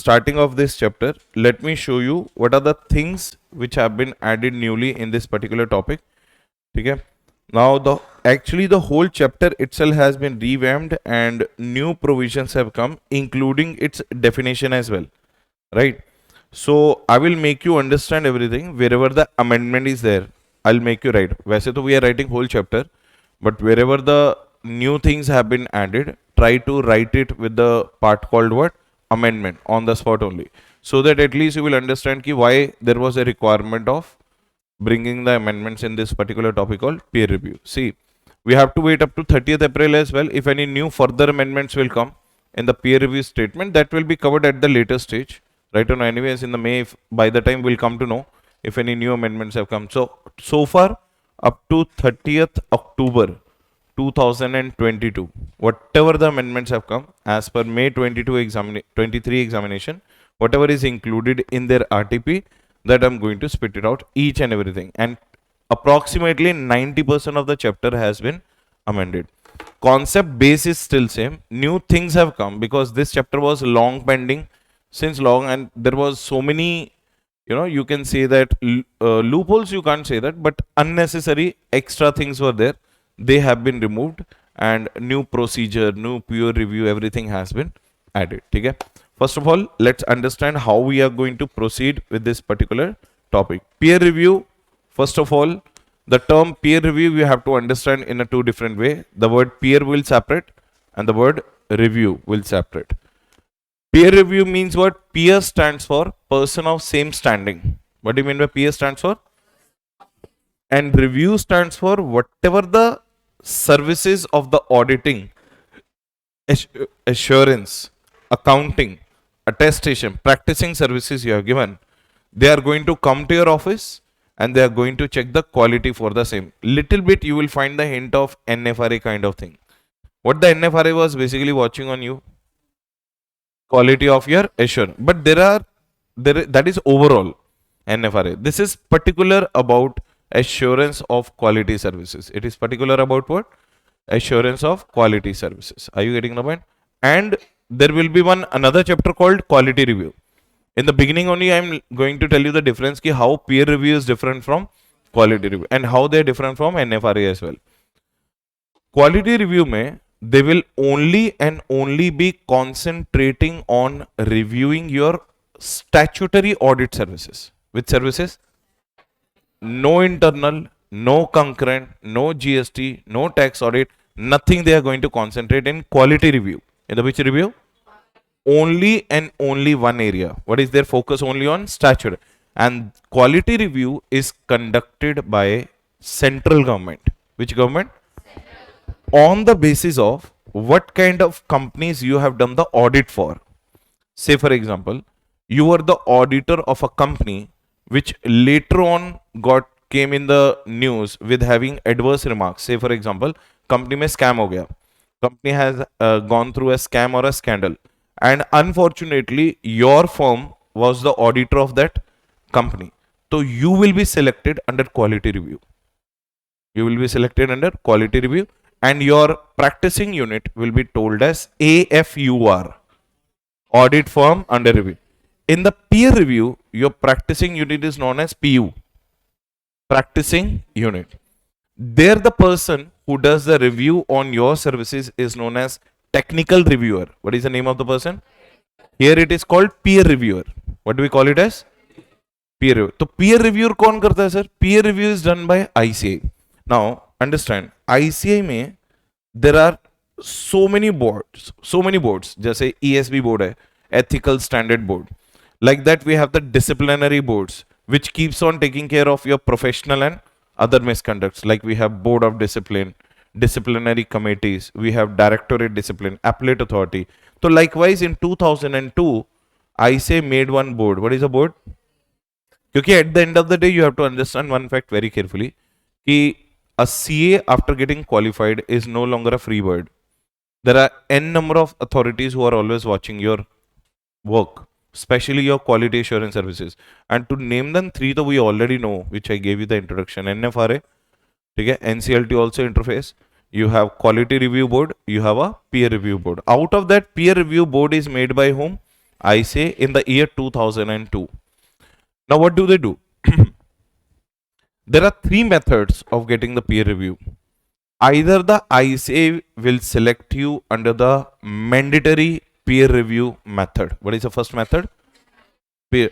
starting of this chapter, let me show you what are the things which have been added newly in this particular topic. Okay. Now actually the whole chapter itself has been revamped and new provisions have come, including its definition as well. Right. So I will make you understand everything. Wherever the amendment is there, I'll make you write. वैसे तो we are writing whole chapter, but wherever the new things have been added, try to write it with the part called what? Amendment on the spot only. So that at least you will understand ki why there was a requirement of bringing the amendments in this particular topic called peer review. See, we have to wait up to 30th April as well. If any new further amendments will come in the peer review statement, that will be covered at the later stage. Right on, anyways, in the May, by the time we'll come to know if any new amendments have come. So far, up to 30th October 2022, whatever the amendments have come as per May 23 examination, whatever is included in their RTP, that I'm going to spit it out each and everything. And approximately 90% of the chapter has been amended. Concept base is still same. New things have come because this chapter was long pending since long, and there was so many, you can say that loopholes, you can't say that, but unnecessary extra things were there. They have been removed, and new procedure, new peer review, everything has been added. Okay? First of all, let's understand how we are going to proceed with this particular topic. Peer review, first of all, the term peer review we have to understand in a two different way. The word peer will separate and the word review will separate. Peer review means what? Peer stands for person of same standing. What do you mean by peer stands for? And review stands for whatever the services of the auditing, assurance, accounting, attestation, practicing services you have given. They are going to come to your office and they are going to check the quality for the same. Little bit you will find the hint of NFRA kind of thing. What the NFRA was basically watching on you? Quality of your assurance. But that is overall NFRA. This is particular about assurance of quality services. It is particular about what? Assurance of quality services. Are you getting the point? And there will be another chapter called quality review. In the beginning only I am going to tell you the difference ki how peer review is different from quality review and how they are different from NFRA as well. Quality review mein they will only and only be concentrating on reviewing your statutory audit services. Which services? No internal, no concurrent, no GST, no tax audit, nothing they are going to concentrate in quality review. In the which review? Only and only one area. What is their focus? Only on statutory. And quality review is conducted by central government. Which government? On the basis of what kind of companies you have done the audit for. Say for example, you were the auditor of a company which later on came in the news with having adverse remarks. Say for example, company mein scam ho gaya. Company has gone through a scam or a scandal. And unfortunately, your firm was the auditor of that company. So you will be selected under quality review. You will be selected under quality review. And your practicing unit will be told as AFUR, audit firm under review. In the peer review, your practicing unit is known as PU, practicing unit. There the person who does the review on your services is known as technical reviewer. What is the name of the person? Here it is called peer reviewer. What do we call it as? Peer review. So peer reviewer कौन करता है sir? Peer review is done by ICI. Now understand, ICI में there are so many boards. जैसे ESB board है, ethical standard board. Like that we have the disciplinary boards which keeps on taking care of your professional and other misconducts. Like we have board of discipline, disciplinary committees, we have directorate discipline, appellate authority. So likewise in 2002, ICI made one board. What is a board? Because at the end of the day, you have to understand one fact very carefully. Ki a CA after getting qualified is no longer a free bird. There are n number of authorities who are always watching your work, especially your quality assurance services. And to name them three, though we already know, which I gave you the introduction. NFRA, okay, NCLT also interface. You have quality review board, you have a peer review board. Out of that, peer review board is made by whom? ICAI in the year 2002. Now, what do they do? There are three methods of getting the peer review. Either the ICAI will select you under the mandatory peer review method. What is the first method? Peer.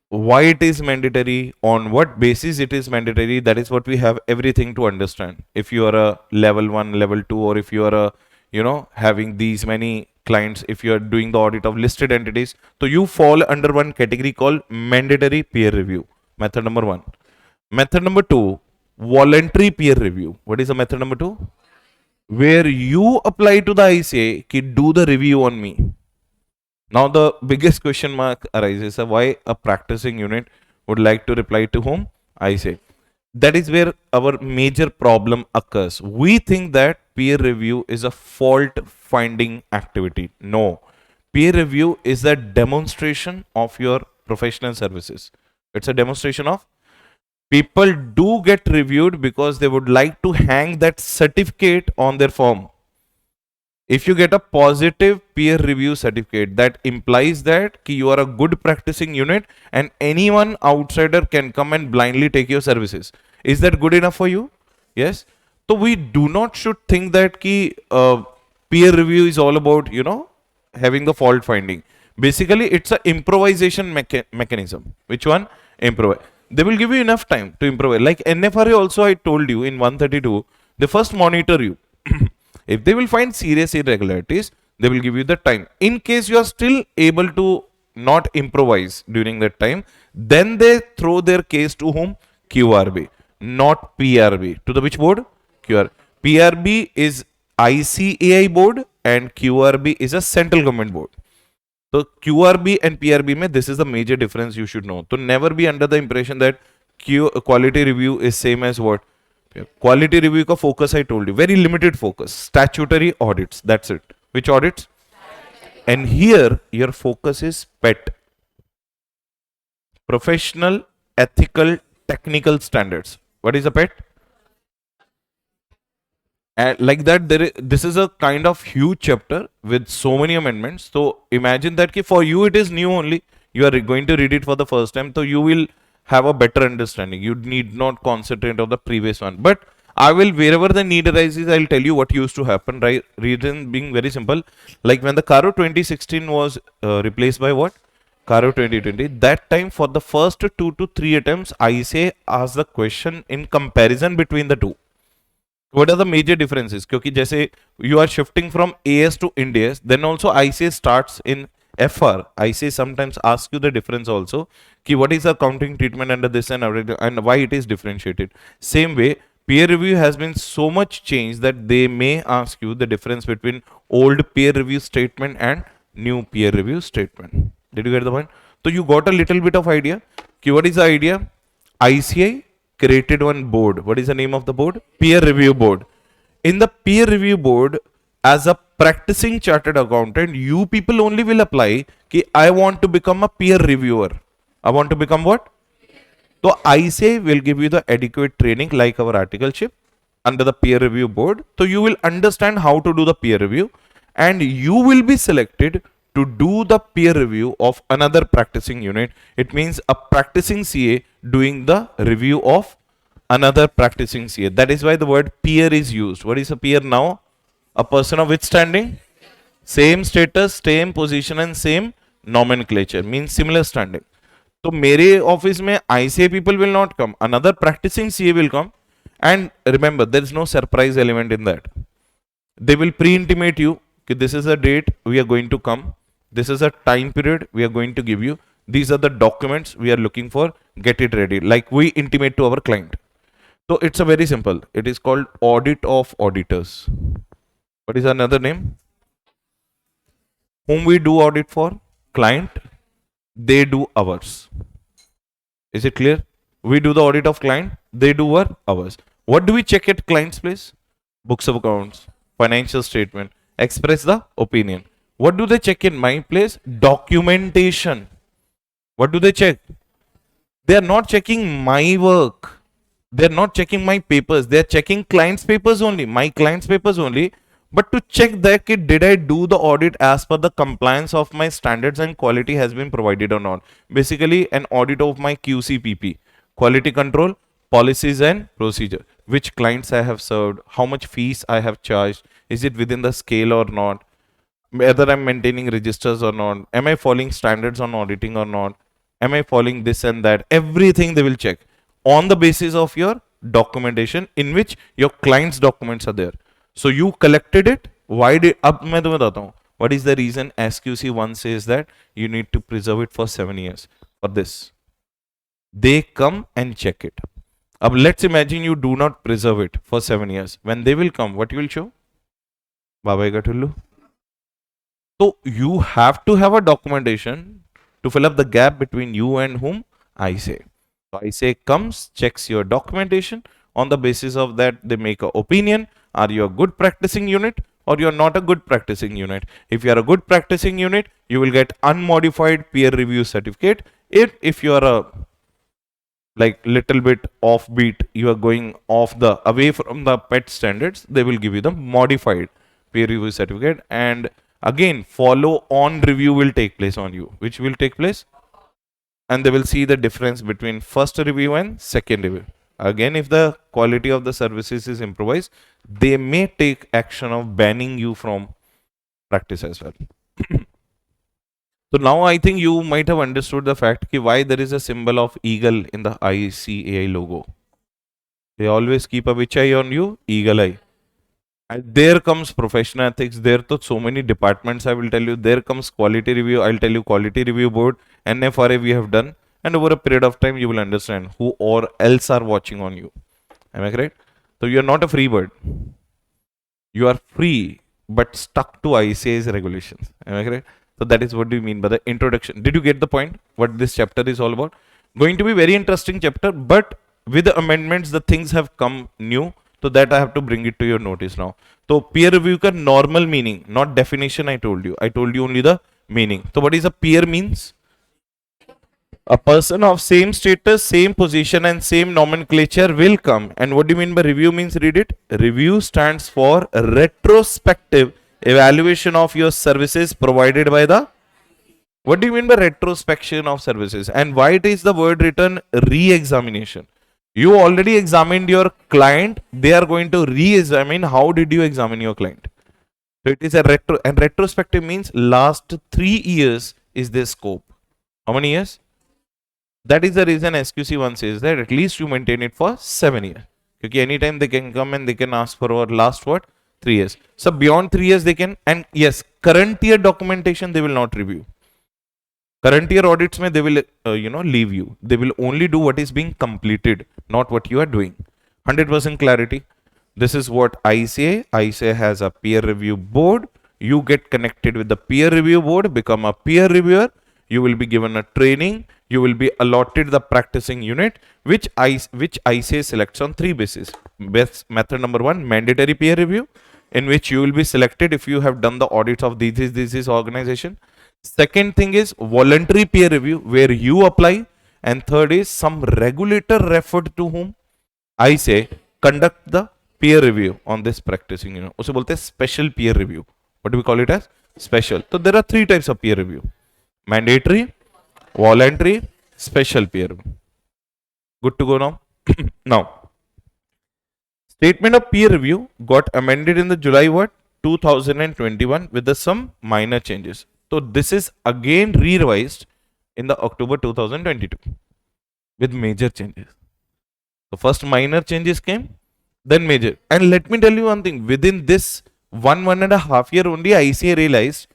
Why it is mandatory, on what basis it is mandatory, that is what we have everything to understand. If you are a level 1, level 2, or if you are a, having these many clients, if you are doing the audit of listed entities, so you fall under one category called mandatory peer review. Method number 1. Method number 2, voluntary peer review. What is the method number 2? Where you apply to the ICAI ki do the review on me. Now the biggest question mark arises, why a practicing unit would like to reply to whom? ICAI. That is where our major problem occurs. We think that peer review is a fault finding activity. No. Peer review is a demonstration of your professional services. It's a demonstration of people do get reviewed because they would like to hang that certificate on their firm. If you get a positive peer review certificate, that implies that you are a good practicing unit and anyone outsider can come and blindly take your services. Is that good enough for you? Yes. So we do not should think that peer review is all about, having the fault finding. Basically, it's an improvisation mechanism. Which one? Improvise. They will give you enough time to improvise. Like NFRA also, I told you in 132, they first monitor you. If they will find serious irregularities, they will give you the time. In case you are still able to not improvise during that time, then they throw their case to whom? QRB, not PRB. To the which board? QRB. PRB is ICAI board and QRB is a central government board. So QRB and PRB, this is the major difference you should know. So never be under the impression that quality review is same as what? Quality review ka focus I told you, very limited focus. Statutory audits, that's it. Which audits? And here your focus is PET. Professional, ethical, technical standards. What is a PET? And like that, this is a kind of huge chapter with so many amendments. So imagine that for you it is new only. You are going to read it for the first time. So you will have a better understanding. You need not concentrate on the previous one. But I will, wherever the need arises, I'll tell you what used to happen. Right? Reason being very simple. Like when the Caro 2016 was replaced by what? Caro 2020. That time for the first 2 to 3 attempts, ICAI asked the question in comparison between the two. What are the major differences? Because जैसे you are shifting from AS to IND-AS, then also ICAI starts in FR. ICAI sometimes asks you the difference also. Ki what is the accounting treatment under this and why it is differentiated. Same way, peer review has been so much changed that they may ask you the difference between old peer review statement and new peer review statement. Did you get the point? So you got a little bit of idea. Ki what is the idea? ICAI created one board. What is the name of the board? Peer review board. In the peer review board, as a practicing chartered accountant, you people only will apply कि I want to become a peer reviewer. I want to become what? So ICAI will give you the adequate training like our articleship under the peer review board. So you will understand how to do the peer review and you will be selected to do the peer review of another practicing unit. It means a practicing CA doing the review of another practicing CA. That is why the word peer is used. What is a peer now? A person of which standing? Same status, same position and same nomenclature. Means similar standing. So मेरे office में ICAI people will not come. Another practicing CA will come. And remember, there is no surprise element in that. They will pre-intimate you. This is a date we are going to come. This is a time period we are going to give you. These are the documents we are looking for. Get it ready. Like we intimate to our client. So it's a very simple. It is called audit of auditors. What is another name? Whom we do audit for? Client. They do ours. Is it clear? We do the audit of client. They do ours. What do we check at client's place? Books of accounts, financial statement. Express the opinion. What do they check in my place? Documentation. What do they check? They are not checking my work. They are not checking my papers. They are checking client's papers only. My client's papers only. but to check that did I do the audit as per the compliance of my standards and quality has been provided or not. Basically, an audit of my QCPP, quality control, policies and procedure, which clients I have served, how much fees I have charged, is it within the scale or not, whether I'm maintaining registers or not, am I following standards on auditing or not, am I following this and that, everything they will check on the basis of your documentation in which your client's documents are there. So you collected it. Why did? अब मैं तुम्हें बताता हूँ. What is the reason SQC 1 says that you need to preserve it for 7 years? For this, they come and check it. अब let's imagine you do not preserve it for 7 years. When they will come, what you will show? Baba ka tullu. So you have to have a documentation to fill up the gap between you and whom? I say. So I say comes, checks your documentation. On the basis of that, they make an opinion. Are you a good practicing unit or you're not a good practicing unit? If you are a good practicing unit, you will get unmodified peer review certificate. If you are a like little bit offbeat, you are going off the away from the PET standards, they will give you the modified peer review certificate. And again, follow on review will take place on you, which will take place, and they will see the difference between first review and second review. Again, if the quality of the services is improvised, they may take action of banning you from practice as well. So now I think you might have understood the fact why there is a symbol of eagle in the ICAI logo. They always keep a which eye on you? Eagle eye. And there comes professional ethics. There are so many departments, I will tell you. There comes quality review. I'll tell you quality review board. NFRA we have done. And over a period of time, you will understand who or else are watching on you. Am I correct? So you are not a free bird. You are free, but stuck to ICAI's regulations. Am I correct? So that is what do you mean by the introduction. Did you get the point? What this chapter is all about? Going to be very interesting chapter, but with the amendments, the things have come new. So that I have to bring it to your notice now. So peer review ka normal meaning, not definition I told you. I told you only the meaning. So what is a peer means? A person of same status, same position and same nomenclature will come. And what do you mean by review means? Read it. Review stands for retrospective evaluation of your services provided by the. What do you mean by retrospection of services? And why it is the word written re-examination? You already examined your client. They are going to re-examine how did you examine your client. So it is a retrospective means last 3 years is their scope. How many years? That is the reason SQC 1 says that at least you maintain it for 7 years. Because anytime they can come and they can ask for our last what? 3 years. So beyond 3 years they can, and yes, current year documentation they will not review. Current year audits may they will leave you. They will only do what is being completed, not what you are doing. 100% clarity. This is what I say. I say has a peer review board. You get connected with the peer review board, become a peer reviewer. You will be given a training. You will be allotted the practicing unit, which I say selects on 3 bases. Best method number 1, mandatory peer review, in which you will be selected if you have done the audits of this organization. Second thing is voluntary peer review, where you apply. And third is some regulator referred to whom I say conduct the peer review on this practicing unit. उसे बोलते हैं special peer review. What do we call it as? Special. So there are 3 types of peer review: mandatory, voluntary, special peer review. Good to go now. Now, statement of peer review got amended in the July 2021 with some minor changes. So this is again re-revised in the October 2022 with major changes. So first minor changes came, then major. And let me tell you one thing, within this 1.5 year only, ICA realized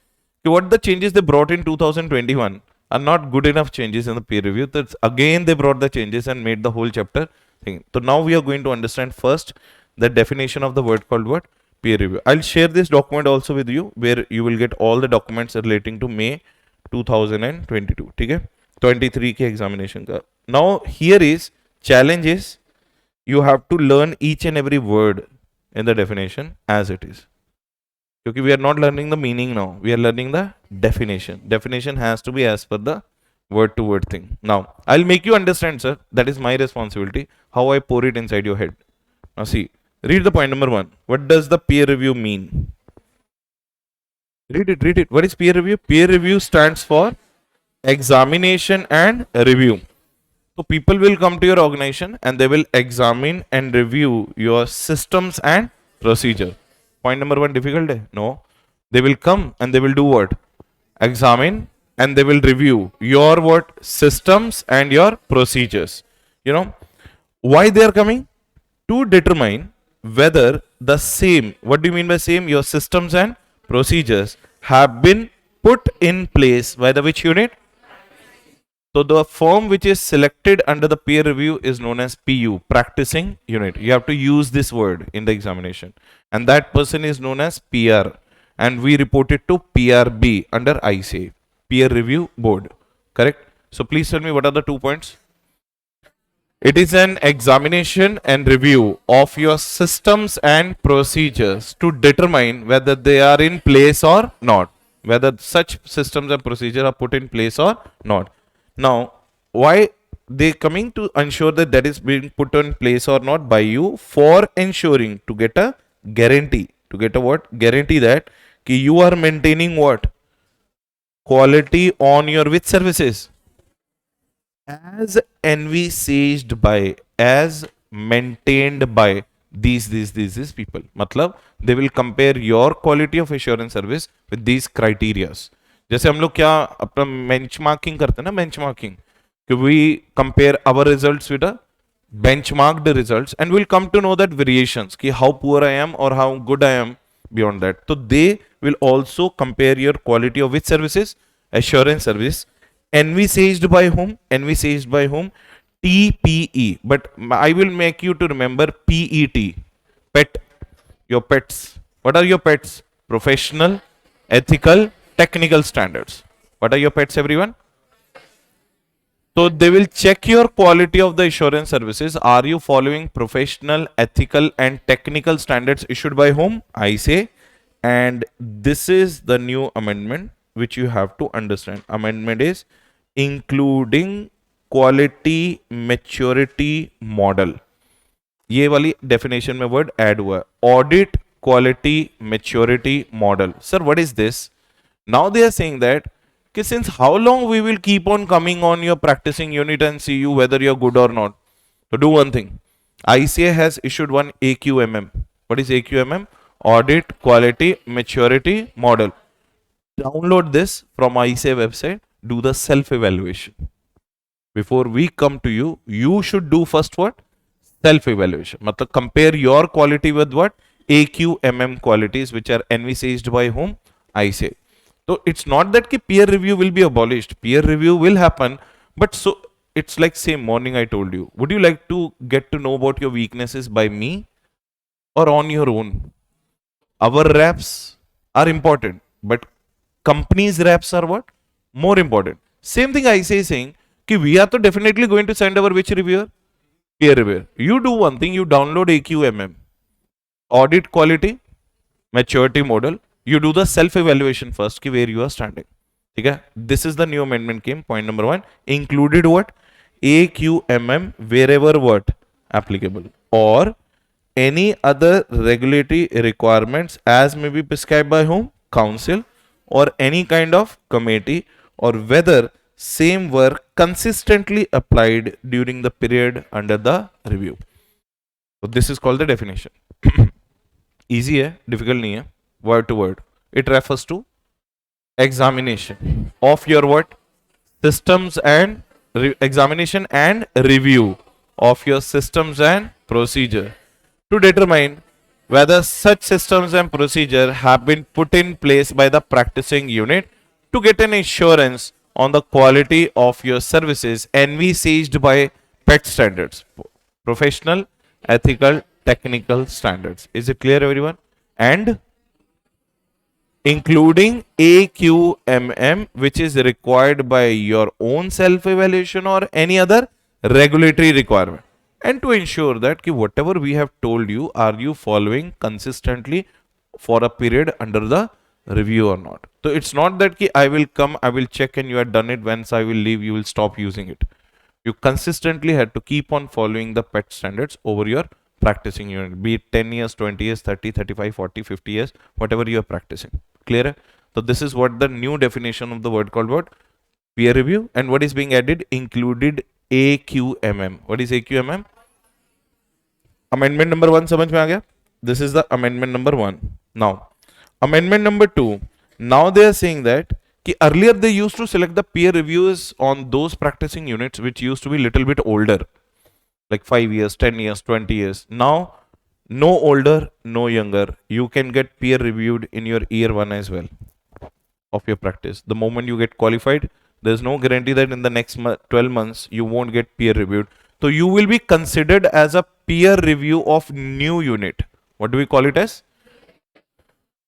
what the changes they brought in 2021 are not good enough changes in the peer review. That's again they brought the changes and made the whole chapter thing. So now we are going to understand first the definition of the word called what? Peer review. I'll share this document also with you, where you will get all the documents relating to May 2022. Okay? 23 के examination का. Now here is challenge is you have to learn each and every word in the definition as it is. Because we are not learning the meaning now. We are learning the definition. Definition has to be as per the word to word thing. Now, I'll make you understand, sir. That is my responsibility. How I pour it inside your head. Now see, read the point number 1. What does the peer review mean? Read it, read it. What is peer review? Peer review stands for examination and review. So people will come to your organization and they will examine and review your systems and procedure. Point number one, difficult? No. They will come and they will do what? Examine and they will review your what? Systems and your procedures. You know, why they are coming? To determine whether the same, what do you mean by same? Your systems and procedures have been put in place by the which unit? So the firm which is selected under the peer review is known as PU, practicing unit. You have to use this word in the examination. And that person is known as PR. And we report it to PRB under ICA, peer review board. Correct? So please tell me what are the 2 points? It is an examination and review of your systems and procedures to determine whether they are in place or not. Whether such systems and procedures are put in place or not. Now, why they coming to ensure that that is being put in place or not by you? For ensuring to get a guarantee. To get a what? Guarantee that ki you are maintaining what? Quality on your which services? As envisaged by, as maintained by these people. Matlab, they will compare your quality of assurance service with these criterias. जैसे हम लोग क्या अपना benchmarking करते हैं ना, benchmarking कि we compare our results with a benchmarked results and we'll come to know that variations ki how poor I am or how good I am beyond that. So they will also compare your quality of which services? Assurance service. Envisaged by whom? Envisaged by whom? TPE. But I will make you to remember PET. Pet. Your pets. What are your pets? Professional, ethical, technical standards. What are your pets, everyone? So they will check your quality of the assurance services. Are you following professional, ethical, and technical standards issued by whom? I say. And this is the new amendment which you have to understand. Amendment is including quality maturity model. ये वाली definition में word add हुआ है. Audit quality maturity model. Sir, what is this? Now they are saying that since how long we will keep on coming on your practicing unit and see you whether you're good or not. So do one thing. ICA has issued one AQMM. What is AQMM? Audit Quality Maturity Model. Download this from ICA website. Do the self-evaluation. Before we come to you, you should do first what? Self-evaluation. Matlab compare your quality with what? AQMM qualities which are envisaged by whom? ICA. So it's not that peer review will be abolished. Peer review will happen, but so it's like same morning I told you. Would you like to get to know about your weaknesses by me or on your own? Our reps are important, but companies reps are what? More important. Same thing I say saying कि we are to definitely going to send our which reviewer? Peer reviewer. You do one thing, you download AQMM. Audit Quality Maturity Model. You do the self-evaluation first, ki where you are standing. Okay? This is the new amendment came. Point number 1. Included what? AQMM wherever what? Applicable. Or any other regulatory requirements as may be prescribed by whom? Council or any kind of committee, or whether same were consistently applied during the period under the review. So this is called the definition. Easy hai, difficult nahi hai. Word to word. It refers to examination of your what? Systems and examination and review of your systems and procedure to determine whether such systems and procedure have been put in place by the practicing unit to get an assurance on the quality of your services envisaged by PET standards, professional, ethical, technical standards. Is it clear, everyone? And including AQMM, which is required by your own self-evaluation or any other regulatory requirement. And to ensure that whatever we have told you, are you following consistently for a period under the review or not. So it's not that I will come, I will check and you have done it, once I will leave, you will stop using it. You consistently had to keep on following the PET standards over your practicing unit, be it 10 years, 20 years, 30, 35, 40, 50 years, whatever you are practicing. Clear? So this is what the new definition of the word called what? Peer review. And what is being added? Included AQMM. What is AQMM? Amendment number 1 समझ में आ गया? This is the amendment number 1. Now, amendment number 2. Now they are saying that earlier they used to select the peer reviews on those practicing units which used to be little bit older, like 5 years, 10 years, 20 years. Now, no older, no younger. You can get peer reviewed in your year 1 as well of your practice. The moment you get qualified, there's no guarantee that in the next 12 months you won't get peer reviewed. So you will be considered as a peer review of new unit. What do we call it as?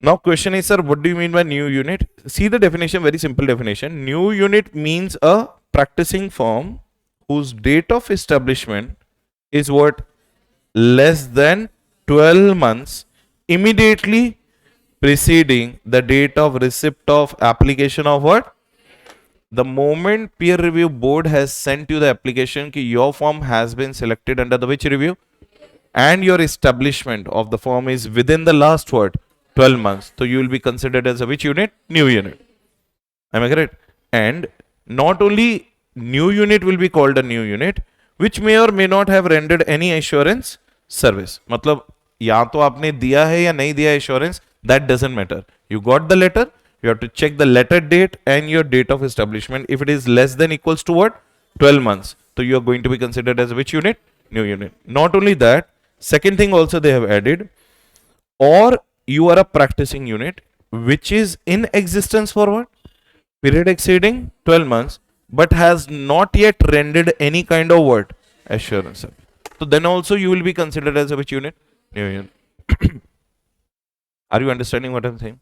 Now question is, sir, what do you mean by new unit? See the definition, very simple definition. New unit means a practicing firm whose date of establishment is what? Less than 12 months immediately preceding the date of receipt of application of what? The moment peer review board has sent you the application ki your firm has been selected under the which review, and your establishment of the firm is within the last what? 12 months. So you will be considered as a which unit? New unit. Am I correct? And not only new unit will be called a new unit, which may or may not have rendered any assurance service. मतलब या तो आपने दिया है या नहीं दिया assurance, that doesn't matter. You got the letter, you have to check the letter date and your date of establishment. If it is less than equals to what? 12 months. So you are going to be considered as which unit? New unit. Not only that, second thing also they have added, or you are a practicing unit which is in existence for what? Period exceeding 12 months, but has not yet rendered any kind of what? Assurance. So then also you will be considered as a which unit? New unit. Are you understanding what I'm saying?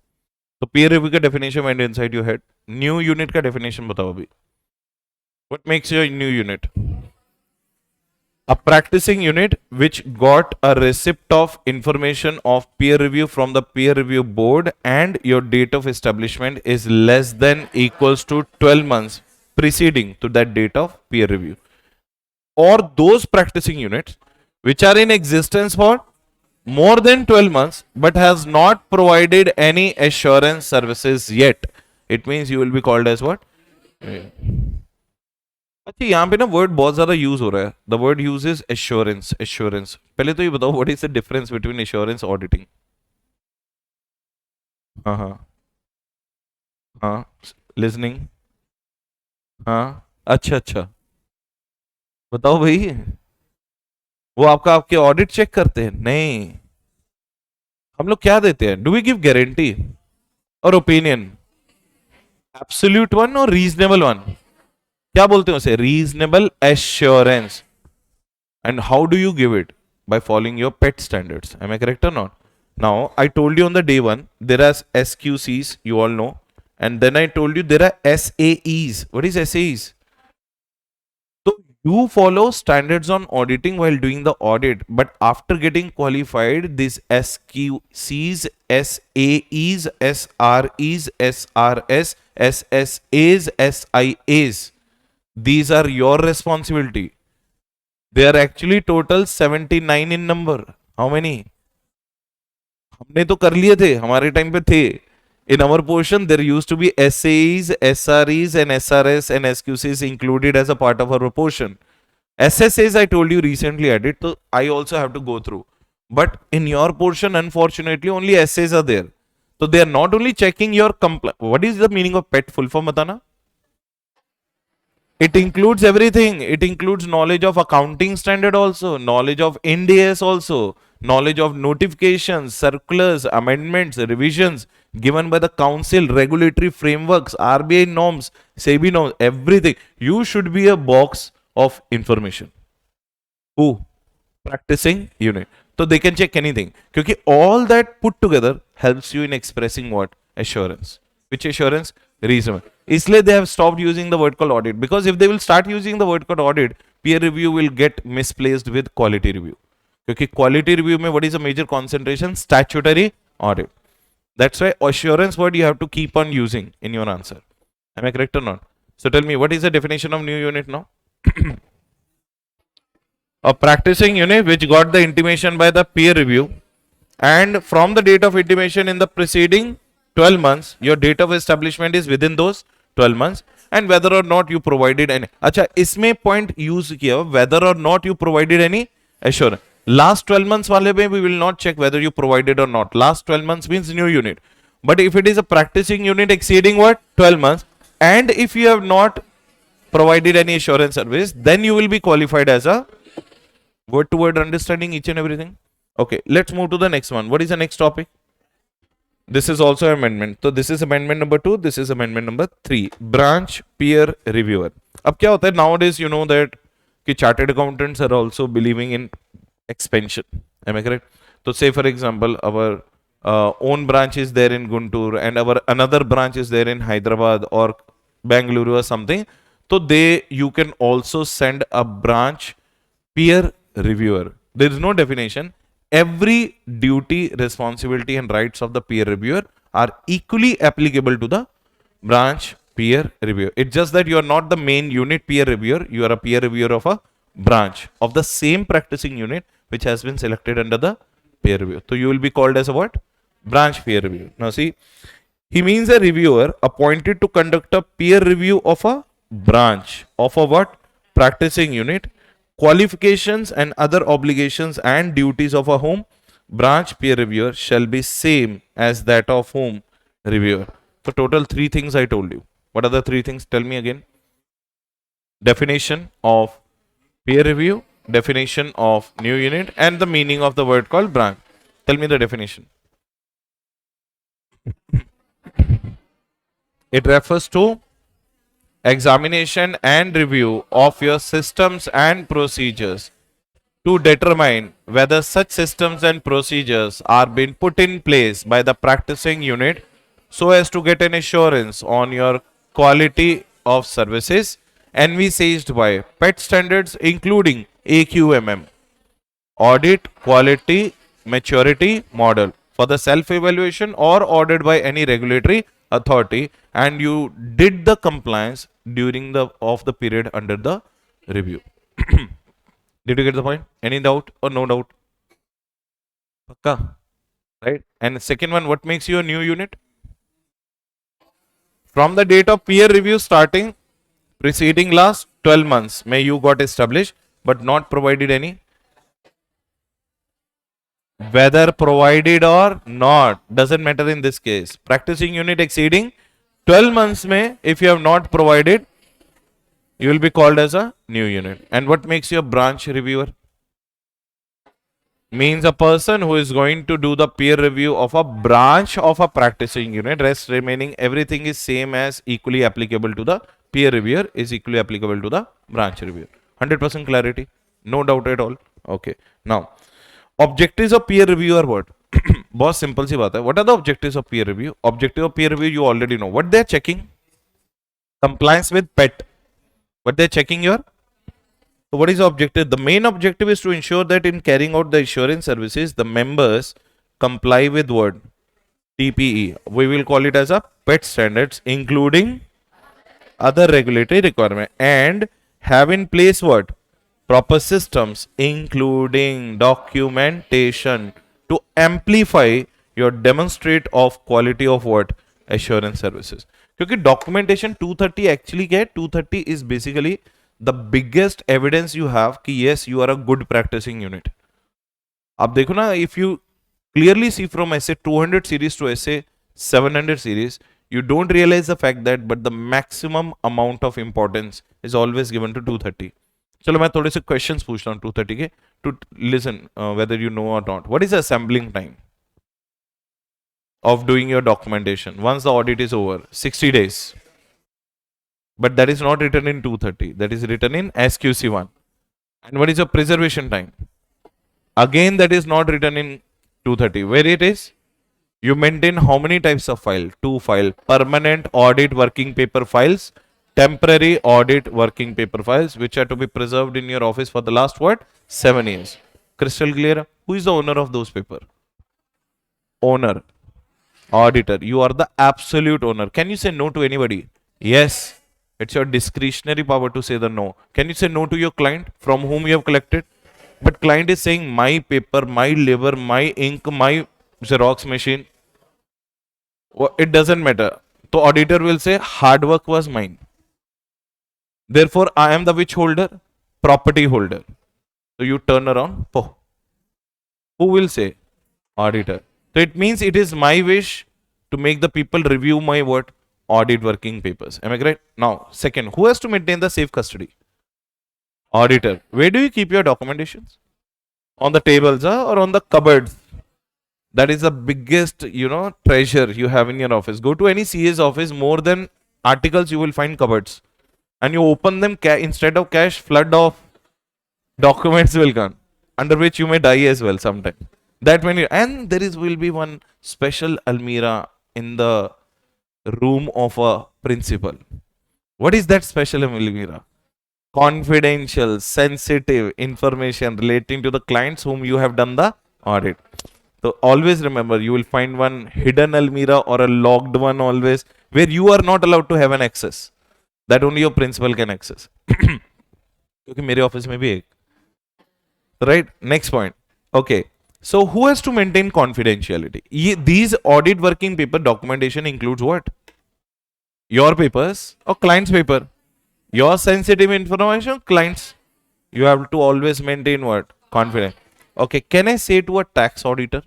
So peer review का definition went inside your head. New unit का definition बताओ अभी. What makes your new unit? A practicing unit which got a receipt of information of peer review from the peer review board and your date of establishment is less than equals to 12 months preceding to that date of peer review. Or those practicing units which are in existence for more than 12 months but has not provided any assurance services yet. It means you will be called as what? अच्छा यहाँ पे ना word बहुत ज्यादा use हो रहा है. The word use is assurance. Assurance पहले तो ये बताओ what is the difference between assurance auditing? हाँ हाँ हाँ. लिसनिंग. हाँ अच्छा अच्छा बताओ भाई. वो आपके ऑडिट चेक करते हैं? नहीं. हम लोग क्या देते हैं? डू वी गिव गारंटी और ओपिनियन? एब्सोल्यूट वन और रीजनेबल वन. क्या बोलते हैं उसे? Reasonable assurance. And how do you give it? by following your PET standards. Am I correct or not? Now I told you on the day one there are SQCs, you all know, and then I told you there are SAEs. What is SAEs? So you follow standards on auditing while doing the audit, but after getting qualified, these SQCs, SAEs, SREs, SRS, SSAs, SIAs, these are your responsibility. They are actually total 79 in number. How many? हमने तो कर लिए थे, हमारे time पे थे. In our portion, there used to be SAEs, SREs, and SRS and SQCs included as a part of our portion. SSAs I told you recently added, so I also have to go through. But in your portion, unfortunately, only SAs are there. So they are not only checking your compliance. What is the meaning of PET? Full form बताना. It includes everything. It includes knowledge of accounting standard also, knowledge of NDS also, knowledge of notifications, circulars, amendments, revisions given by the council, regulatory frameworks, RBI norms, SEBI norms, everything. You should be a box of information. Who? Practicing unit. So they can check anything. Because all that put together helps you in expressing what? Assurance. Which assurance? Reasonable. इसलिए they have stopped using the word called audit, because if they will start using the word called audit, peer review will get misplaced with quality review. क्योंकि quality review में what is the major concentration? Statutory audit. That's why assurance word you have to keep on using in your answer. Am I correct or not? So tell me, what is the definition of new unit now? A practicing unit which got the intimation by the peer review, and from the date of intimation in the preceding 12 months, your date of establishment is within those 12 months, and whether or not you provided any. अच्छा, इसमें point use किया whether or not you provided any assurance. Last 12 months वाले में we will not check whether you provided or not. Last 12 months means new unit. But if it is a practicing unit exceeding what? 12 months, and if you have not provided any assurance service, then you will be qualified as a word to word understanding each and everything. Okay, let's move to the next one. What is the next topic? This is also amendment. So this is amendment number 2. This is amendment number 3. Branch peer reviewer. अब क्या होता है nowadays, you know that कि chartered accountants are also believing in expansion. Am I correct? So say for example, our own branch is there in Guntur and our another branch is there in Hyderabad or Bangalore or something. So you can also send a branch peer reviewer. There is no definition. Every duty, responsibility and rights of the peer reviewer are equally applicable to the branch peer reviewer. It's just that you are not the main unit peer reviewer. You are a peer reviewer of a branch of the same practicing unit which has been selected under the peer review. So you will be called as a what? Branch peer review. Now see, he means a reviewer appointed to conduct a peer review of a branch of a what? Practicing unit. Qualifications and other obligations and duties of a home branch peer reviewer shall be same as that of home reviewer. So total 3 things I told you. What are the 3 things? Tell me again. Definition of peer review, definition of new unit, and the meaning of the word called branch. Tell me the definition. It refers to examination and review of your systems and procedures to determine whether such systems and procedures are being put in place by the practicing unit so as to get an assurance on your quality of services envisaged by PET standards including AQMM, audit quality maturity model for the self-evaluation or ordered by any regulatory authority, and you did the compliance during the period under the review. Did you get the point? Any doubt or no doubt? Pakka, right? And the second one, what makes you a new unit? From the date of peer review starting preceding last 12 months, may you got established but not provided any. Whether provided or not doesn't matter in this case. Practicing unit exceeding 12 months may, if you have not provided, you will be called as a new unit. And what makes you a branch reviewer? Means a person who is going to do the peer review of a branch of a practicing unit. Rest remaining everything is same as equally applicable to the peer reviewer is equally applicable to the branch reviewer. 100% clarity. No doubt at all. Okay. Now, objectives of peer review are what? बहुत simple सी बात है. What are the objectives of peer review? Objective of peer review you already know. What they are checking? Compliance with PET. What they are checking your? So what is the objective? The main objective is to ensure that in carrying out the assurance services, the members comply with what? TPE. We will call it as a PET standards, including other regulatory requirement, and have in place what? Proper systems including documentation to amplify your demonstrate of quality of what? Assurance services. क्योंकि documentation 230 actually क्या है? 230 is basically the biggest evidence you have कि yes you are a good practicing unit. अब देखो ना, if you clearly see from essay 200 series to essay 700 series, you don't realize the fact that but the maximum amount of importance is always given to 230. चलो मैं थोड़े से questions पूछता हूँ 230 के to listen whether you know or not. What is the assembling time of doing your documentation once the audit is over? 60 days. But that is not written in 230. That is written in SQC1. And what is your preservation time? Again, that is not written in 230. Where it is? You maintain how many types of file? 2 file. Permanent audit working paper files. Temporary audit working paper files, which are to be preserved in your office for the last what? 7 years. Crystal clear? Who is the owner of those paper? Owner. Auditor. You are the absolute owner. Can you say no to anybody? Yes. It's your discretionary power to say the no. Can you say no to your client from whom you have collected? But client is saying my paper, my labor, my ink, my Xerox machine. It doesn't matter. So auditor will say hard work was mine. Therefore, I am the which holder? Property holder. So you turn around. Oh, who will say? Auditor. So it means it is my wish to make the people review my what? Audit working papers. Am I correct? Now, second, who has to maintain the safe custody? Auditor. Where do you keep your documentations? On the tables or on the cupboards? That is the biggest, treasure you have in your office. Go to any CA's office, more than articles, you will find cupboards. And you open them, instead of cash, flood of documents will come, under which you may die as well sometime. That when you, and there is will be one special almirah in the room of a principal. What is that special almirah? Confidential, sensitive information relating to the clients whom you have done the audit. So always remember, you will find one hidden almirah or a locked one always, where you are not allowed to have an access. That only your principal can access. क्योंकि मेरे office में भी एक. Right? Next point. Okay. So who has to maintain confidentiality? These audit working paper documentation includes what? Your papers or client's paper? Your sensitive information, clients. You have to always maintain what? Confidence. Okay. Can I say to a tax auditor?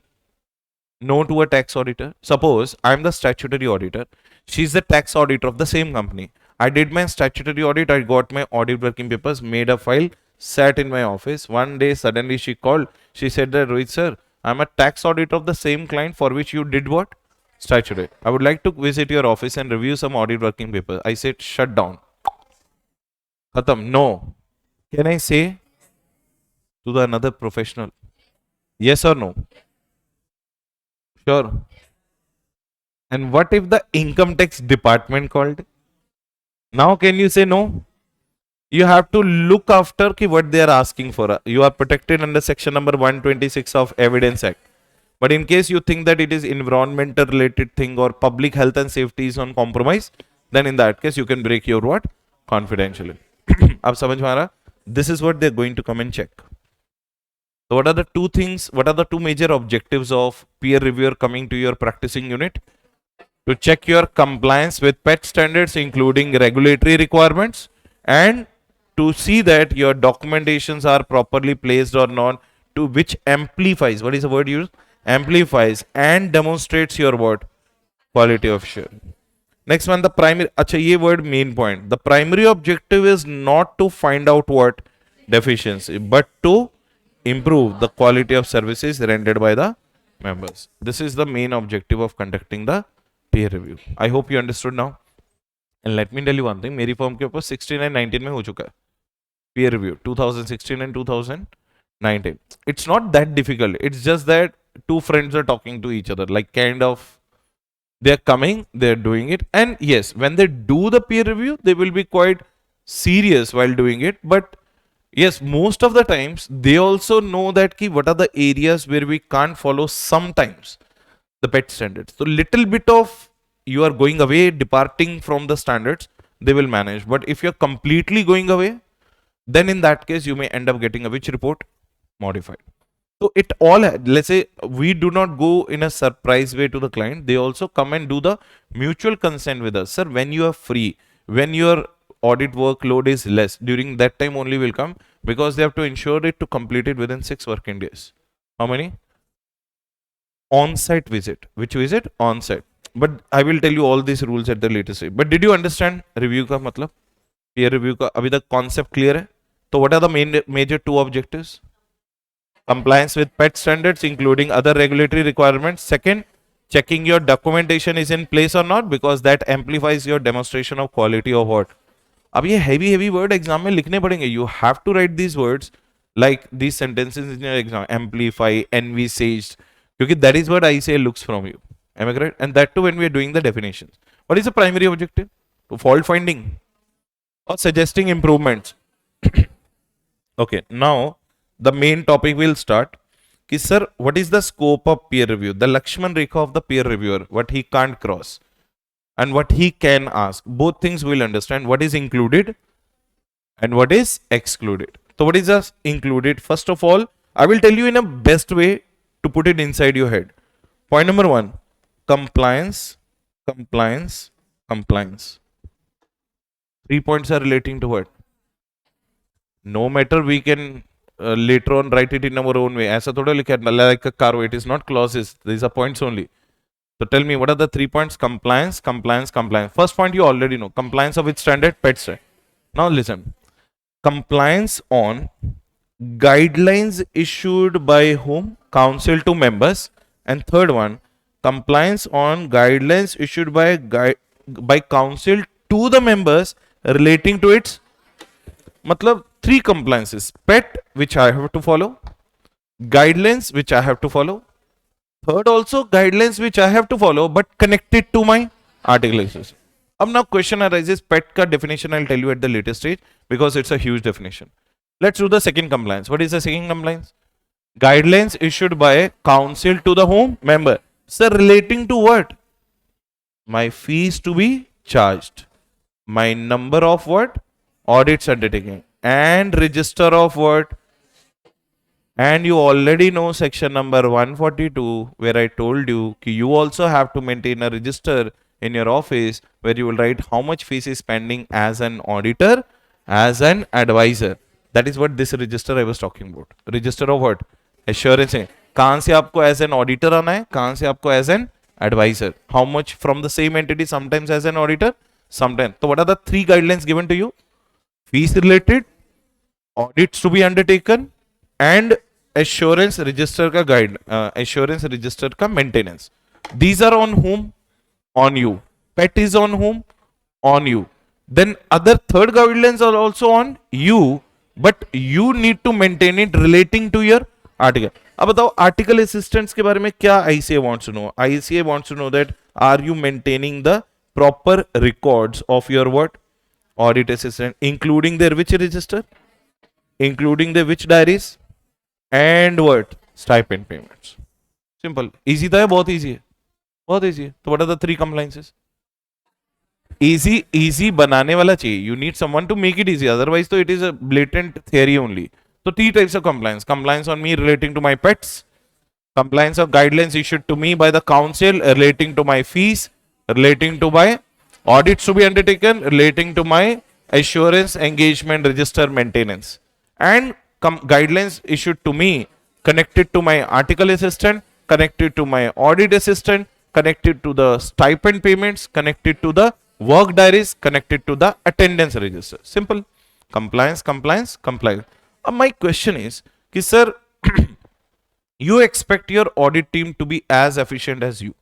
No to a tax auditor. Suppose I am the statutory auditor. She's the tax auditor of the same company. I did my statutory audit. I got my audit working papers, made a file, sat in my office. One day, suddenly she called. She said that, Rohit sir, I'm a tax auditor of the same client for which you did what? Statutory. I would like to visit your office and review some audit working papers. I said, shut down. Khatam. No. Can I say to the another professional? Yes or no? Sure. And what if the income tax department called? Now can you say no? You have to look after what they are asking for. You are protected under section number 126 of Evidence Act. But in case you think that it is environmental related thing or public health and safety is on compromise, then in that case you can break your what? Confidentially. Ab samajh mein aa raha? This is what they are going to come and check. So what are the two things, what are the two major objectives of peer reviewer coming to your practicing unit? To check your compliance with PET standards, including regulatory requirements, and to see that your documentations are properly placed or not, to which amplifies, what is the word used? Amplifies and demonstrates your what? Quality of share. Next one, the primary, acha ye word main point. The primary objective is not to find out what? Deficiency, but to improve the quality of services rendered by the members. This is the main objective of conducting the peer review. I hope you understood now. And let me tell you one thing, मेरी form के ऊपर 16 and 19 में हो चुका है peer review, 2016 and 2019. It's not that difficult. It's just that two friends are talking to each other, like kind of they're coming, they're doing it. And yes, when they do the peer review, they will be quite serious while doing it. But yes, most of the times they also know that what are the areas where we can't follow sometimes the PET standards. So little bit of you are going away, departing from the standards, they will manage. But if you're completely going away, then in that case, you may end up getting a which report? Modified. So it all, let's say we do not go in a surprise way to the client. They also come and do the mutual consent with us. Sir, when you are free, when your audit workload is less, during that time only will come, because they have to ensure it to complete it within 6 working days. How many? On-site visit. Which visit? On-site. But I will tell you all these rules at the later stage. But did you understand review ka matlab? Peer review ka abhi tak concept clear hai? So what are the major two objectives? Compliance with PET standards, including other regulatory requirements. Second, checking your documentation is in place or not, because that amplifies your demonstration of quality of what. अब ये heavy word exam में लिखने पड़ेंगे. You have to write these words like these sentences in your exam. Amplify, envisaged. Because that is what I say looks from you. Am I correct? And that too when we are doing the definitions. What is the primary objective? To fault finding or suggesting improvements. Okay, now the main topic will start. Ki, sir, what is the scope of peer review? The Lakshman Rekha of the peer reviewer, what he can't cross and what he can ask. Both things we'll understand. What is included and what is excluded. So what is just included? First of all, I will tell you in a best way to put it inside your head. Point number 1, compliance compliance, compliance. 3 points are relating to what? No matter, we can later on write it in our own way. ऐसा थोड़ा लिखा है like a car. It is not clauses. These are points only. So tell me, what are the 3 points? Compliance, compliance, compliance. First point you already know. Compliance of which standard? PETS. Now listen. Compliance on guidelines issued by whom? Council to members. And third one, compliance on guidelines issued by council to the members relating to its, matlab 3 compliances: PET, which I have to follow, guidelines which I have to follow, third also guidelines which I have to follow but connected to my articles. Now question arises, PET ka definition I'll tell you at the later stage because it's a huge definition. Let's do the second compliance. What is the second compliance? Guidelines issued by council to the home member. Sir, relating to what? My fees to be charged, my number of what? Audits undertaking, and register of what? And you already know section number 142 where I told you you also have to maintain a register in your office where you will write how much fees is pending as an auditor, as an advisor. That is what this register I was talking about. Register of what? Assurance. कहाँ से आपको as an auditor आना है, कहाँ से आपको as an advisor. How much from the same entity, sometimes as an auditor, sometimes. So what are the 3 guidelines given to you? Fees related, audits to be undertaken, and assurance register का guide, assurance register का maintenance. These are on whom? On you. PET is on whom? On you. Then other third guidelines are also on you, but you need to maintain it relating to your article. अब बताओ article assistants के बारे में क्या ICA wants to know? ICA wants to know that are you maintaining the proper records of your what? Audit assistant, including their which register? Including their which diaries? And what? Stipend payments. Simple. Easy था या बहुत easy है? बहुत easy है. तो what are the 3 compliances? Easy बनाने वाला चाहिए. You need someone to make it easy. Otherwise, तो it is a blatant theory only. So 3 types of compliance. Compliance on me relating to my pets. Compliance of guidelines issued to me by the council relating to my fees, relating to my audits to be undertaken, relating to my assurance engagement register maintenance. And guidelines issued to me connected to my article assistant, connected to my audit assistant, connected to the stipend payments, connected to the work diaries, connected to the attendance register. Simple. Compliance, compliance, compliance. My question is, कि sir, you expect your audit team to be as efficient as you.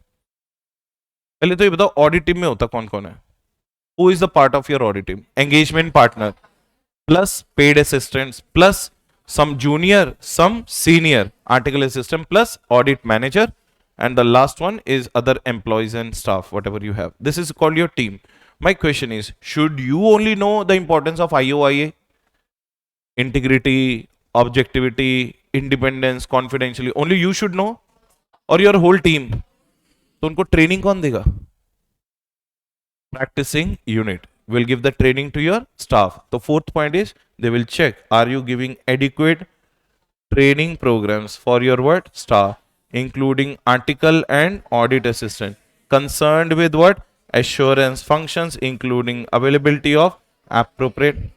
पहले तो ये बताओ audit team में होता कौन कौन है? Who is the part of your audit team? Engagement partner, plus paid assistants, plus some junior, some senior article assistant, plus audit manager, and the last one is other employees and staff, whatever you have. This is called your team. My question is, should you only know the importance of IOIA? Integrity, objectivity, independence, confidentiality, only you should know, or your whole team? तो उनको training कौन देगा? Practicing unit will give the training to your staff. The fourth point is they will check, are you giving adequate training programs for your what? Staff, including article and audit assistant, concerned with what? Assurance functions, including availability of appropriate.